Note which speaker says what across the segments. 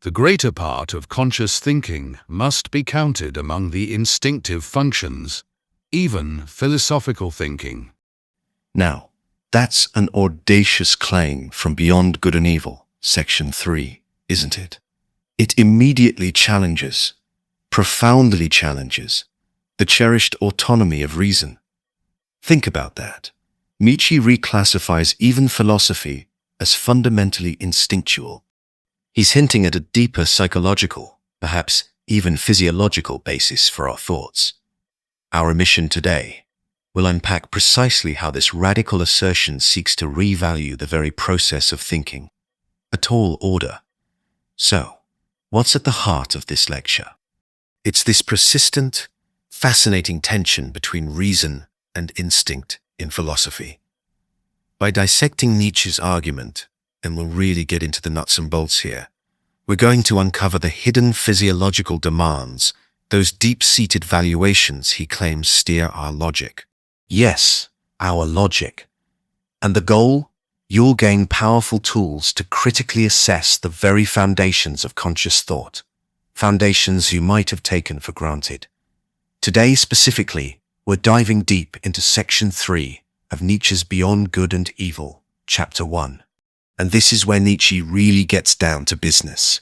Speaker 1: The greater part of conscious thinking must be counted among the instinctive functions, even philosophical thinking.
Speaker 2: Now, that's an audacious claim from Beyond Good and Evil, Section 3, isn't it? It immediately challenges, profoundly challenges, the cherished autonomy of reason. Think about that. Nietzsche reclassifies even philosophy as fundamentally instinctual. He's hinting at a deeper psychological, perhaps even physiological basis for our thoughts. Our mission today will unpack precisely how this radical assertion seeks to revalue the very process of thinking, a tall order. So, what's at the heart of this lecture? It's this persistent, fascinating tension between reason and instinct in philosophy. By dissecting Nietzsche's argument, and we'll really get into the nuts and bolts here, we're going to uncover the hidden physiological demands, those deep-seated valuations he claims steer our logic. Yes, our logic. And the goal? You'll gain powerful tools to critically assess the very foundations of conscious thought, foundations you might have taken for granted. Today specifically, we're diving deep into Section 3 of Nietzsche's Beyond Good and Evil, Chapter 1. And this is where Nietzsche really gets down to business.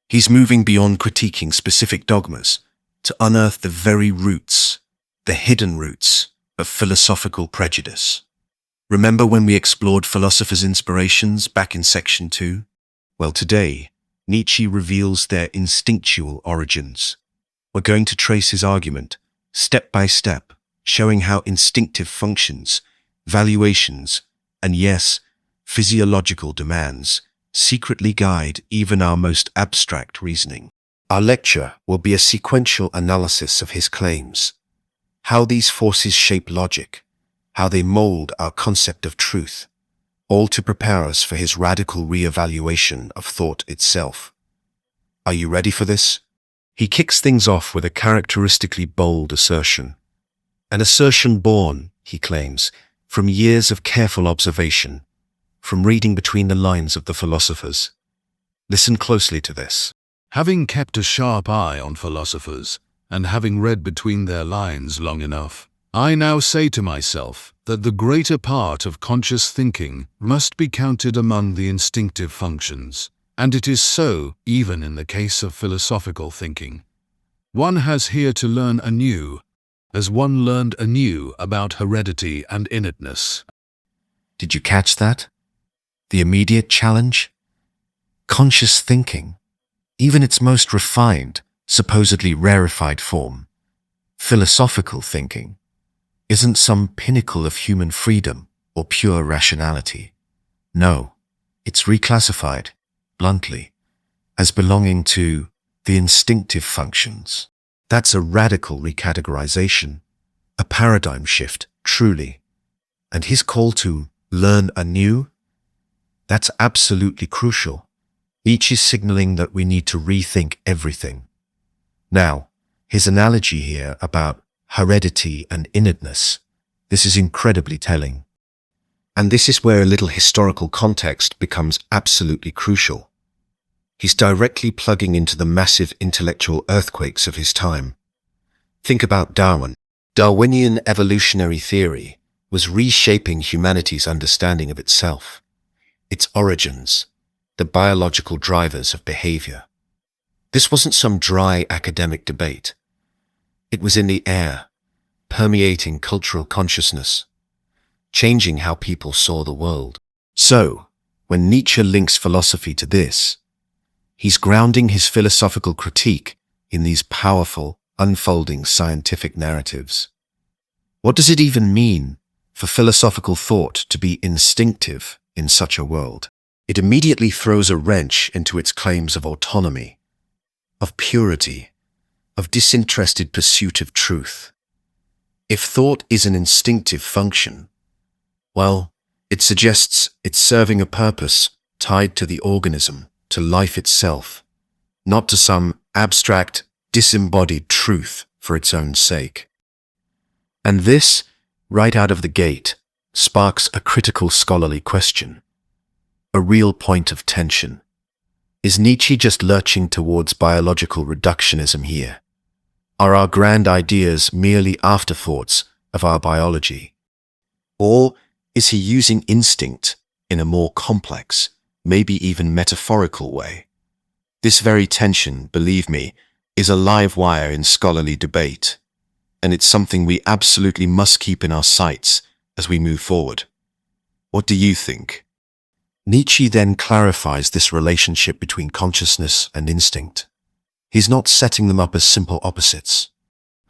Speaker 2: He's moving beyond critiquing specific dogmas to unearth the very roots, the hidden roots, of philosophical prejudice. Remember when we explored philosophers' inspirations back in Section 2? Well, today, Nietzsche reveals their instinctual origins. We're going to trace his argument, step by step, showing how instinctive functions, valuations, and yes, physiological demands secretly guide even our most abstract reasoning. Our lecture will be a sequential analysis of his claims, how these forces shape logic, how they mold our concept of truth, all to prepare us for his radical re-evaluation of thought itself. Are you ready for this? He kicks things off with a characteristically bold assertion. An assertion born, he claims, from years of careful observation, from reading between the lines of the philosophers. Listen closely to this.
Speaker 1: Having kept a sharp eye on philosophers, and having read between their lines long enough, I now say to myself that the greater part of conscious thinking must be counted among the instinctive functions, and it is so even in the case of philosophical thinking. One has here to learn anew, as one learned anew about heredity and innatedness.
Speaker 2: Did you catch that? The immediate challenge? Conscious thinking, even its most refined, supposedly rarefied form, philosophical thinking, isn't some pinnacle of human freedom or pure rationality. No, it's reclassified, bluntly, as belonging to the instinctive functions. That's a radical recategorization, a paradigm shift, truly. And his call to learn anew? That's absolutely crucial. Each is signaling that we need to rethink everything. Now, his analogy here about heredity and innatedness, this is incredibly telling. And this is where a little historical context becomes absolutely crucial. He's directly plugging into the massive intellectual earthquakes of his time. Think about Darwin. Darwinian evolutionary theory was reshaping humanity's understanding of itself, its origins, the biological drivers of behavior. This wasn't some dry academic debate. It was in the air, permeating cultural consciousness, changing how people saw the world. So, when Nietzsche links philosophy to this, he's grounding his philosophical critique in these powerful, unfolding scientific narratives. What does it even mean for philosophical thought to be instinctive in such a world? It immediately throws a wrench into its claims of autonomy, of purity, of disinterested pursuit of truth. If thought is an instinctive function, well, it suggests it's serving a purpose tied to the organism, to life itself, not to some abstract, disembodied truth for its own sake. And this, right out of the gate, sparks a critical scholarly question, a real point of tension. Is Nietzsche just lurching towards biological reductionism here? Are our grand ideas merely afterthoughts of our biology? Or is he using instinct in a more complex, maybe even metaphorical way? This very tension, believe me, is a live wire in scholarly debate, and it's something we absolutely must keep in our sights as we move forward. What do you think? Nietzsche then clarifies this relationship between consciousness and instinct. He's not setting them up as simple opposites.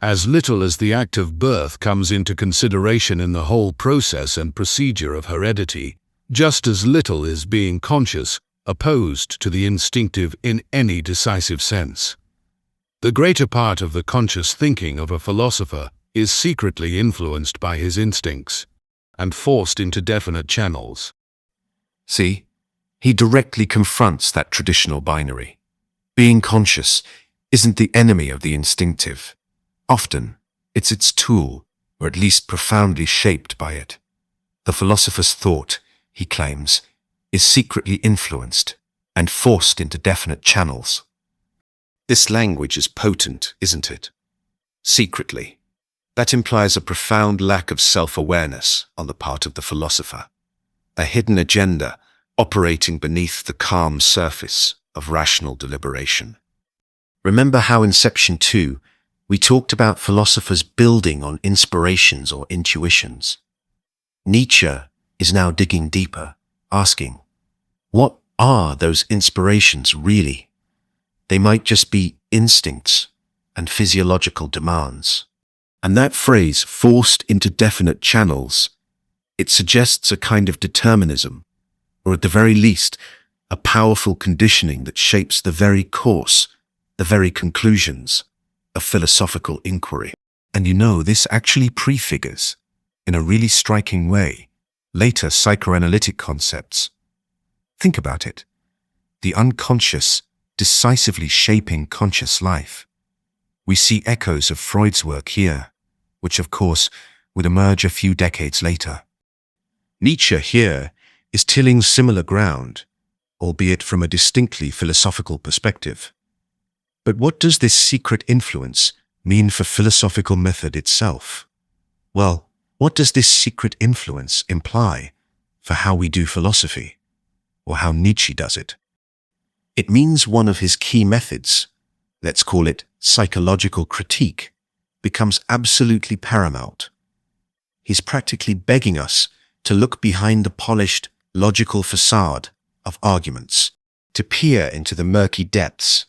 Speaker 1: As little as the act of birth comes into consideration in the whole process and procedure of heredity, just as little is being conscious opposed to the instinctive in any decisive sense. The greater part of the conscious thinking of a philosopher is secretly influenced by his instincts and forced into definite channels.
Speaker 2: See, he directly confronts that traditional binary. Being conscious isn't the enemy of the instinctive. Often, it's its tool, or at least profoundly shaped by it. The philosopher's thought, he claims, is secretly influenced and forced into definite channels. This language is potent, isn't it? Secretly. That implies a profound lack of self-awareness on the part of the philosopher. A hidden agenda operating beneath the calm surface of rational deliberation. Remember how in section 2, we talked about philosophers building on inspirations or intuitions. Nietzsche is now digging deeper, asking, what are those inspirations really? They might just be instincts and physiological demands. And that phrase, forced into definite channels, it suggests a kind of determinism, or at the very least, a powerful conditioning that shapes the very course, the very conclusions of philosophical inquiry. And this actually prefigures, in a really striking way, later psychoanalytic concepts. Think about it. The unconscious decisively shaping conscious life. We see echoes of Freud's work here, which of course would emerge a few decades later. Nietzsche here is tilling similar ground, albeit from a distinctly philosophical perspective. But what does this secret influence mean for philosophical method itself? Well, what does this secret influence imply for how we do philosophy, or how Nietzsche does it? It means one of his key methods, let's call it psychological critique, becomes absolutely paramount. He's practically begging us to look behind the polished, logical facade of arguments, to peer into the murky depths,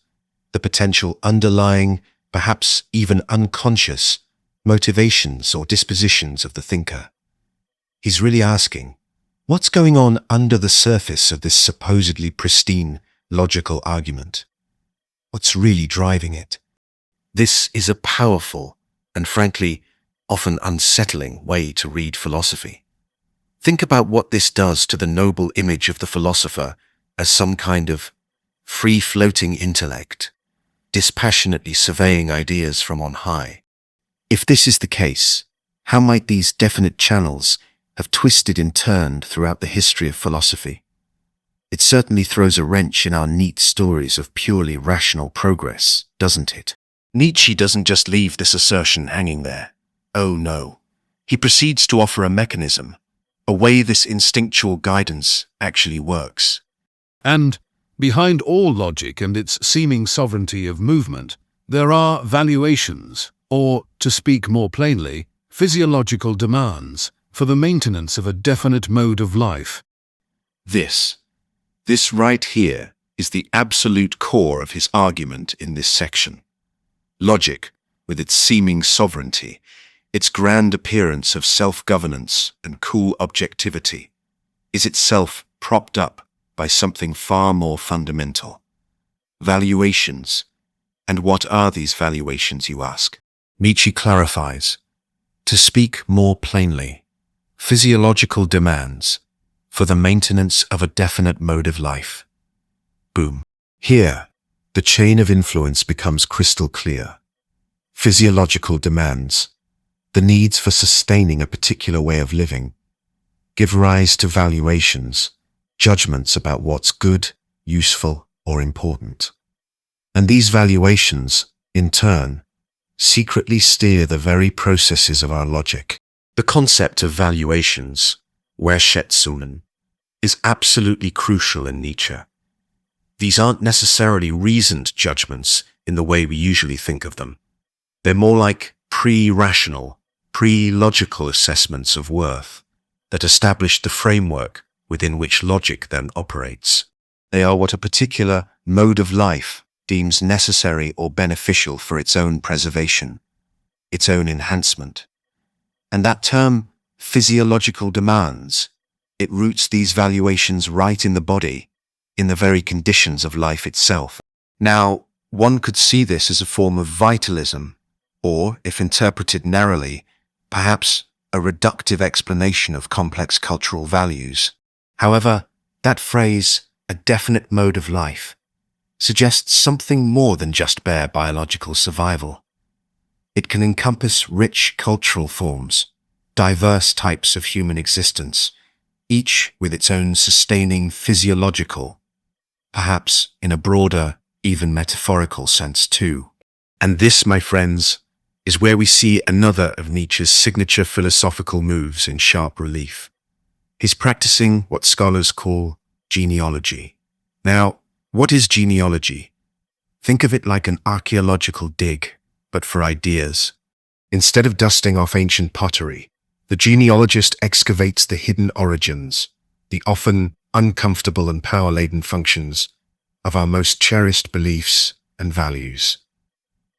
Speaker 2: the potential underlying, perhaps even unconscious, motivations or dispositions of the thinker. He's really asking, what's going on under the surface of this supposedly pristine, logical argument? What's really driving it? This is a powerful and frankly, often unsettling way to read philosophy. Think about what this does to the noble image of the philosopher as some kind of free-floating intellect, dispassionately surveying ideas from on high. If this is the case, how might these definite channels have twisted and turned throughout the history of philosophy? It certainly throws a wrench in our neat stories of purely rational progress, doesn't it? Nietzsche doesn't just leave this assertion hanging there. Oh no. He proceeds to offer a mechanism, a way this instinctual guidance actually works.
Speaker 1: And, behind all logic and its seeming sovereignty of movement, there are valuations, or, to speak more plainly, physiological demands, for the maintenance of a definite mode of life.
Speaker 2: This right here is the absolute core of his argument in this section. Logic, with its seeming sovereignty, its grand appearance of self-governance and cool objectivity, is itself propped up by something far more fundamental. Valuations. And what are these valuations, you ask? Nietzsche clarifies. To speak more plainly, physiological demands for the maintenance of a definite mode of life. Boom. Here, the chain of influence becomes crystal clear. Physiological demands, the needs for sustaining a particular way of living, give rise to valuations, judgments about what's good, useful, or important. And these valuations, in turn, secretly steer the very processes of our logic. The concept of valuations, Wertschätzungen, is absolutely crucial in Nietzsche. These aren't necessarily reasoned judgments in the way we usually think of them. They're more like pre-rational, pre-logical assessments of worth that establish the framework within which logic then operates. They are what a particular mode of life deems necessary or beneficial for its own preservation, its own enhancement. And that term, physiological demands, it roots these valuations right in the body, in the very conditions of life itself. Now, one could see this as a form of vitalism, or, if interpreted narrowly, perhaps a reductive explanation of complex cultural values. However, that phrase, a definite mode of life, suggests something more than just bare biological survival. It can encompass rich cultural forms, diverse types of human existence, each with its own sustaining physiological, perhaps in a broader, even metaphorical sense too. And this, my friends, is where we see another of Nietzsche's signature philosophical moves in sharp relief. He's practicing what scholars call genealogy. Now, what is genealogy? Think of it like an archaeological dig, but for ideas. Instead of dusting off ancient pottery, the genealogist excavates the hidden origins, the often uncomfortable and power-laden functions of our most cherished beliefs and values,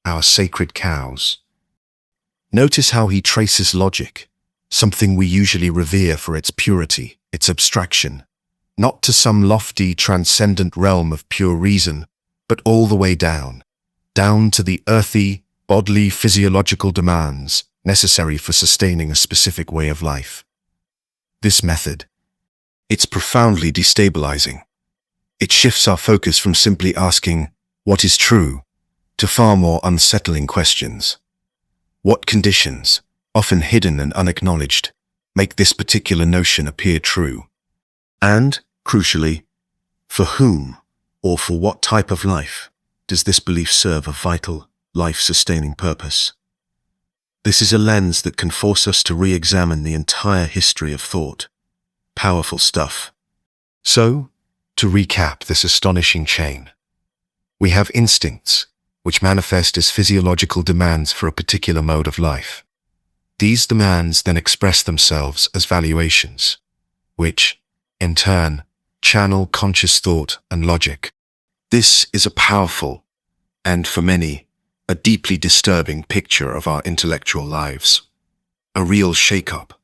Speaker 2: our sacred cows. Notice how he traces logic, something we usually revere for its purity, its abstraction, not to some lofty, transcendent realm of pure reason, but all the way down to the earthy, bodily, physiological demands necessary for sustaining a specific way of life. This method, it's profoundly destabilizing. It shifts our focus from simply asking, what is true, to far more unsettling questions. What conditions, often hidden and unacknowledged, make this particular notion appear true? And, crucially, for whom, or for what type of life, does this belief serve a vital, life-sustaining purpose? This is a lens that can force us to re-examine the entire history of thought. Powerful stuff. So, to recap this astonishing chain, we have instincts, which manifest as physiological demands for a particular mode of life. These demands then express themselves as valuations, which, in turn, channel conscious thought and logic. This is a powerful, and for many, a deeply disturbing picture of our intellectual lives. A real shake-up.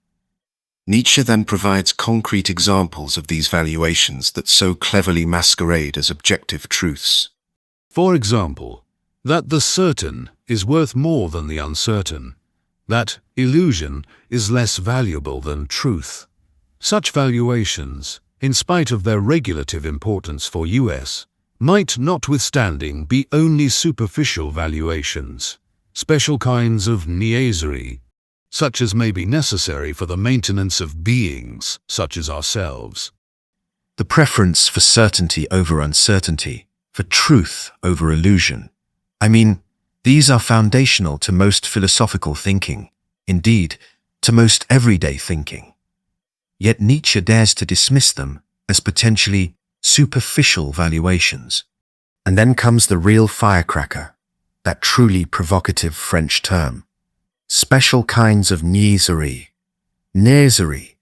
Speaker 2: Nietzsche then provides concrete examples of these valuations that so cleverly masquerade as objective truths.
Speaker 1: For example, that the certain is worth more than the uncertain, that illusion is less valuable than truth. Such valuations, in spite of their regulative importance for us, might notwithstanding be only superficial valuations, special kinds of niaiserie, such as may be necessary for the maintenance of beings such as ourselves.
Speaker 2: The preference for certainty over uncertainty, for truth over illusion. These are foundational to most philosophical thinking, indeed, to most everyday thinking. Yet Nietzsche dares to dismiss them as potentially superficial valuations. And then comes the real firecracker, that truly provocative French term. Special kinds of niaiserie. Niaiserie.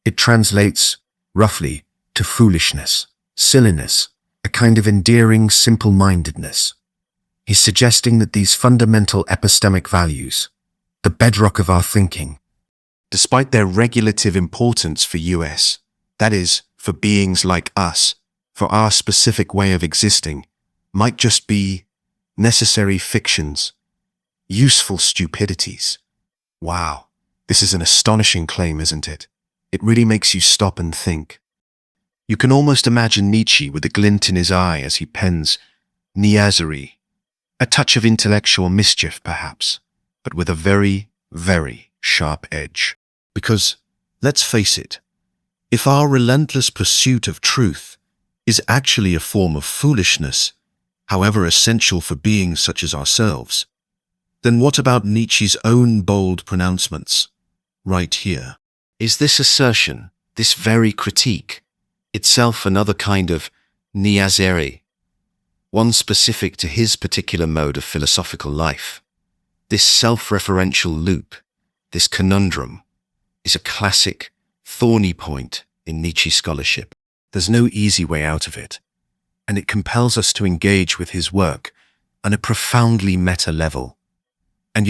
Speaker 2: It translates, roughly, to foolishness, silliness, a kind of endearing simple-mindedness. He's suggesting that these fundamental epistemic values, the bedrock of our thinking, despite their regulative importance for us, that is, for beings like us, for our specific way of existing, might just be necessary fictions, useful stupidities. Wow, this is an astonishing claim, isn't it? It really makes you stop and think. You can almost imagine Nietzsche with a glint in his eye as he pens niaiserie, a touch of intellectual mischief perhaps, but with a very, very sharp edge. Because, let's face it, if our relentless pursuit of truth is actually a form of foolishness, however essential for beings such as ourselves, then what about Nietzsche's own bold pronouncements, right here? Is this assertion, this very critique, itself another kind of niaiserie, one specific to his particular mode of philosophical life? This self-referential loop, this conundrum, is a classic, thorny point in Nietzsche scholarship. There's no easy way out of it, and it compels us to engage with his work on a profoundly meta level. And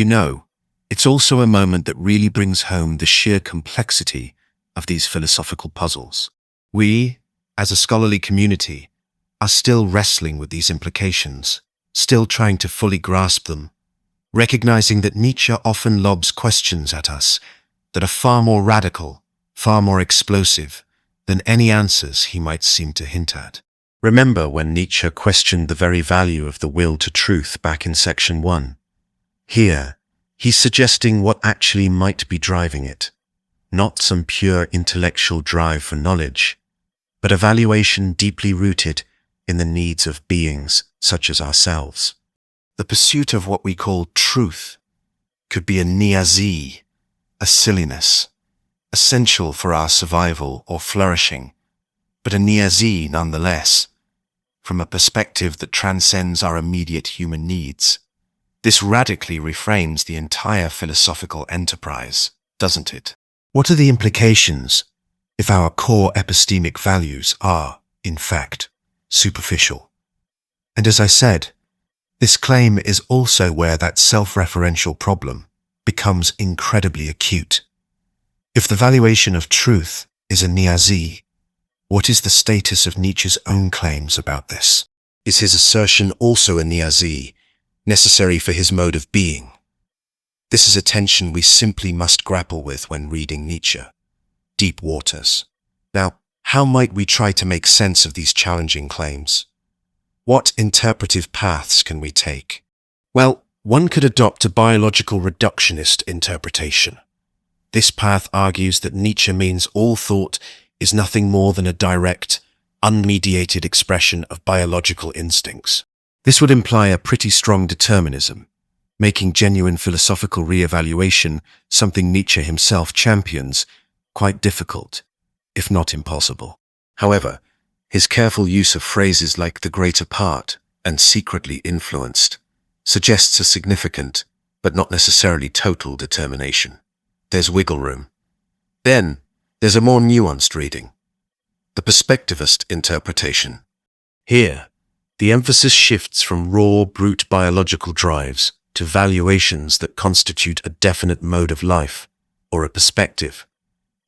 Speaker 2: it's also a moment that really brings home the sheer complexity of these philosophical puzzles. We, as a scholarly community, are still wrestling with these implications, still trying to fully grasp them, recognizing that Nietzsche often lobs questions at us that are far more radical, far more explosive than any answers he might seem to hint at. Remember when Nietzsche questioned the very value of the will to truth back in section 1? Here, he's suggesting what actually might be driving it. Not some pure intellectual drive for knowledge, but a valuation deeply rooted in the needs of beings such as ourselves. The pursuit of what we call truth could be a niaiserie, a silliness, essential for our survival or flourishing, but a niaiserie nonetheless, from a perspective that transcends our immediate human needs. This radically reframes the entire philosophical enterprise, doesn't it? What are the implications if our core epistemic values are, in fact, superficial? And as I said, this claim is also where that self-referential problem becomes incredibly acute. If the valuation of truth is a niaiserie, what is the status of Nietzsche's own claims about this? Is his assertion also a niaiserie, necessary for his mode of being? This is a tension we simply must grapple with when reading Nietzsche. Deep waters. Now, how might we try to make sense of these challenging claims? What interpretive paths can we take? Well, one could adopt a biological reductionist interpretation. This path argues that Nietzsche means all thought is nothing more than a direct, unmediated expression of biological instincts. This would imply a pretty strong determinism, making genuine philosophical re-evaluation, something Nietzsche himself champions, quite difficult, if not impossible. However, his careful use of phrases like the greater part and secretly influenced suggests a significant, but not necessarily total determination. There's wiggle room. Then, there's a more nuanced reading, the perspectivist interpretation. Here, the emphasis shifts from raw, brute biological drives to valuations that constitute a definite mode of life, or a perspective.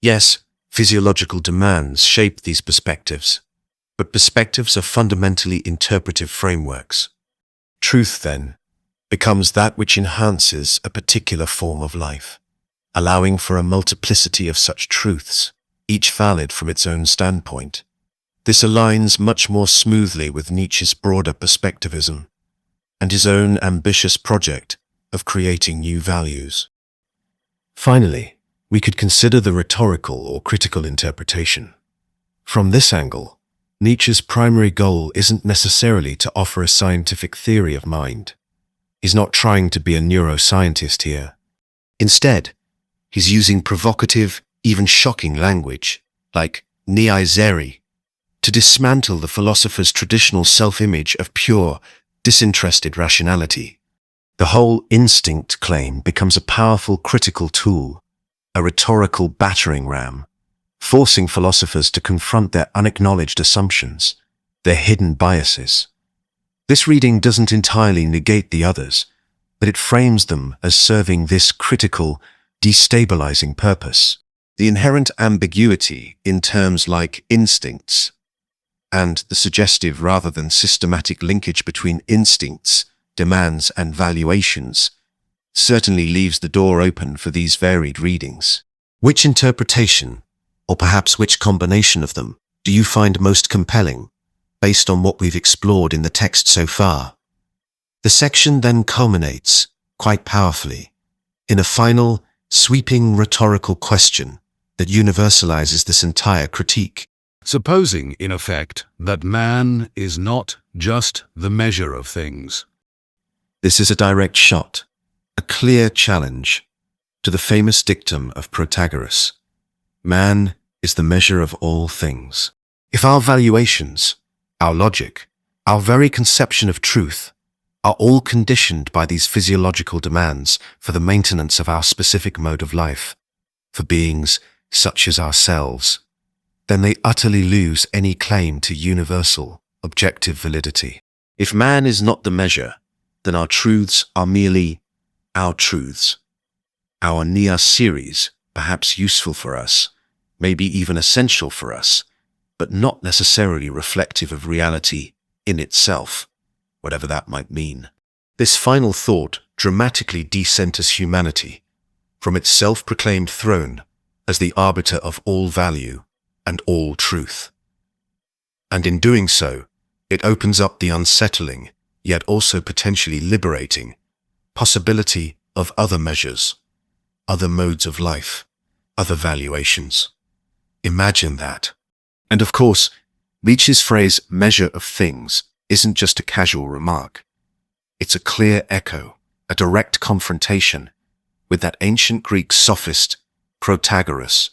Speaker 2: Yes, physiological demands shape these perspectives, but perspectives are fundamentally interpretive frameworks. Truth, then, becomes that which enhances a particular form of life, allowing for a multiplicity of such truths, each valid from its own standpoint. This aligns much more smoothly with Nietzsche's broader perspectivism and his own ambitious project of creating new values. Finally, we could consider the rhetorical or critical interpretation. From this angle, Nietzsche's primary goal isn't necessarily to offer a scientific theory of mind. He's not trying to be a neuroscientist here. Instead, he's using provocative, even shocking language, like niaiserie, to dismantle the philosopher's traditional self-image of pure, disinterested rationality. The whole instinct claim becomes a powerful critical tool, a rhetorical battering ram, forcing philosophers to confront their unacknowledged assumptions, their hidden biases. This reading doesn't entirely negate the others, but it frames them as serving this critical, destabilizing purpose. The inherent ambiguity in terms like instincts, and the suggestive rather than systematic linkage between instincts, demands, and valuations certainly leaves the door open for these varied readings. Which interpretation, or perhaps which combination of them, do you find most compelling, based on what we've explored in the text so far? The section then culminates, quite powerfully, in a final, sweeping rhetorical question that universalizes this entire critique.
Speaker 1: supposing, in effect, that man is not just the measure of things.
Speaker 2: This is a direct shot, a clear challenge to the famous dictum of Protagoras: man is the measure of all things. If our valuations, our logic, our very conception of truth are all conditioned by these physiological demands for the maintenance of our specific mode of life, for beings such as ourselves, then they utterly lose any claim to universal, objective validity. If man is not the measure, then our truths are merely our truths. Our niaiseries, perhaps useful for us, maybe even essential for us, but not necessarily reflective of reality in itself, whatever that might mean. This final thought dramatically decenters humanity from its self-proclaimed throne as the arbiter of all value and all truth. And in doing so, it opens up the unsettling, yet also potentially liberating, possibility of other measures, other modes of life, other valuations. Imagine that. And of course, Nietzsche's phrase measure of things isn't just a casual remark. It's a clear echo, a direct confrontation with that ancient Greek sophist, Protagoras.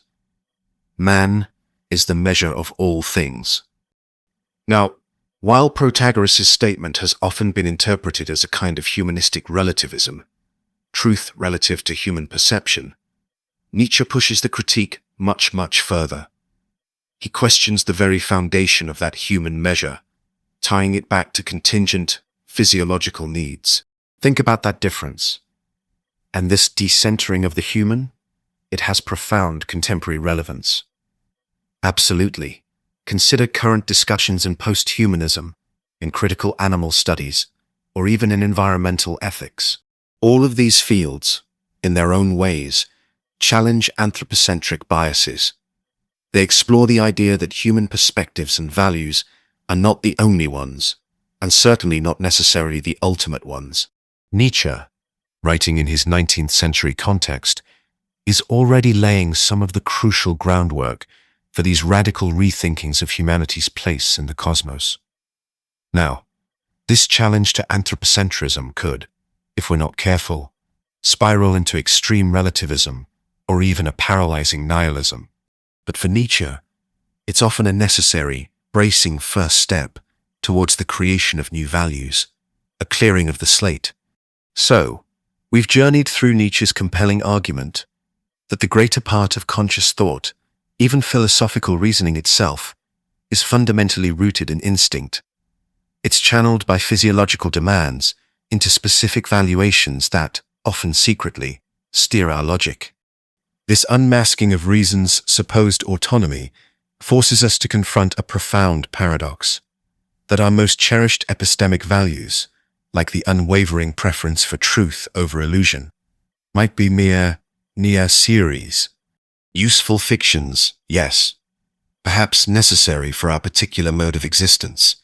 Speaker 2: Man is the measure of all things. Now, while Protagoras' statement has often been interpreted as a kind of humanistic relativism, truth relative to human perception, Nietzsche pushes the critique much, much further. He questions the very foundation of that human measure, tying it back to contingent physiological needs. Think about that difference. And this decentering of the human, it has profound contemporary relevance. Absolutely. Consider current discussions in post-humanism, in critical animal studies, or even in environmental ethics. All of these fields, in their own ways, challenge anthropocentric biases. They explore the idea that human perspectives and values are not the only ones, and certainly not necessarily the ultimate ones. Nietzsche, writing in his 19th century context, is already laying some of the crucial groundwork for these radical rethinkings of humanity's place in the cosmos. Now, this challenge to anthropocentrism could, if we're not careful, spiral into extreme relativism or even a paralyzing nihilism. But for Nietzsche, it's often a necessary, bracing first step towards the creation of new values, a clearing of the slate. So, we've journeyed through Nietzsche's compelling argument that the greater part of conscious thought, even philosophical reasoning itself, is fundamentally rooted in instinct. It's channeled by physiological demands into specific valuations that, often secretly, steer our logic. This unmasking of reason's supposed autonomy forces us to confront a profound paradox, that our most cherished epistemic values, like the unwavering preference for truth over illusion, might be mere niaiseries. Useful fictions, yes, perhaps necessary for our particular mode of existence,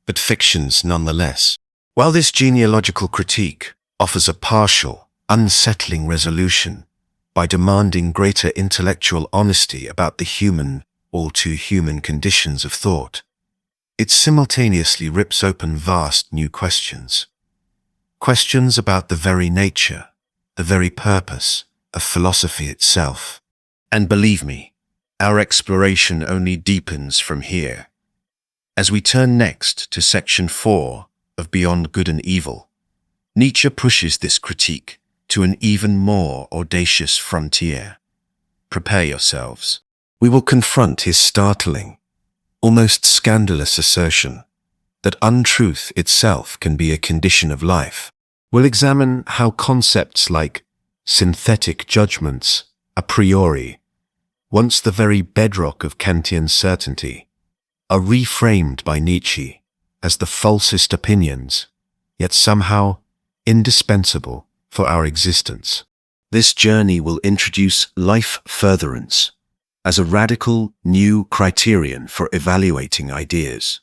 Speaker 2: but fictions nonetheless. While this genealogical critique offers a partial, unsettling resolution by demanding greater intellectual honesty about the human, all too human conditions of thought, it simultaneously rips open vast new questions. Questions about the very nature, the very purpose of philosophy itself. And believe me, our exploration only deepens from here. As we turn next to section 4 of Beyond Good and Evil, Nietzsche pushes this critique to an even more audacious frontier. Prepare yourselves. We will confront his startling, almost scandalous assertion that untruth itself can be a condition of life. We'll examine how concepts like synthetic judgments, a priori, once the very bedrock of Kantian certainty, are reframed by Nietzsche as the falsest opinions, yet somehow indispensable for our existence. This journey will introduce life furtherance as a radical new criterion for evaluating ideas.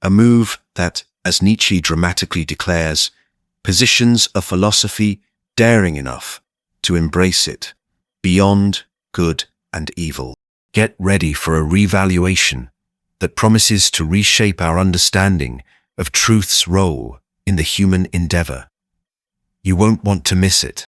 Speaker 2: A move that, as Nietzsche dramatically declares, positions a philosophy daring enough to embrace it beyond good and evil. Get ready for a revaluation that promises to reshape our understanding of truth's role in the human endeavor. You won't want to miss it.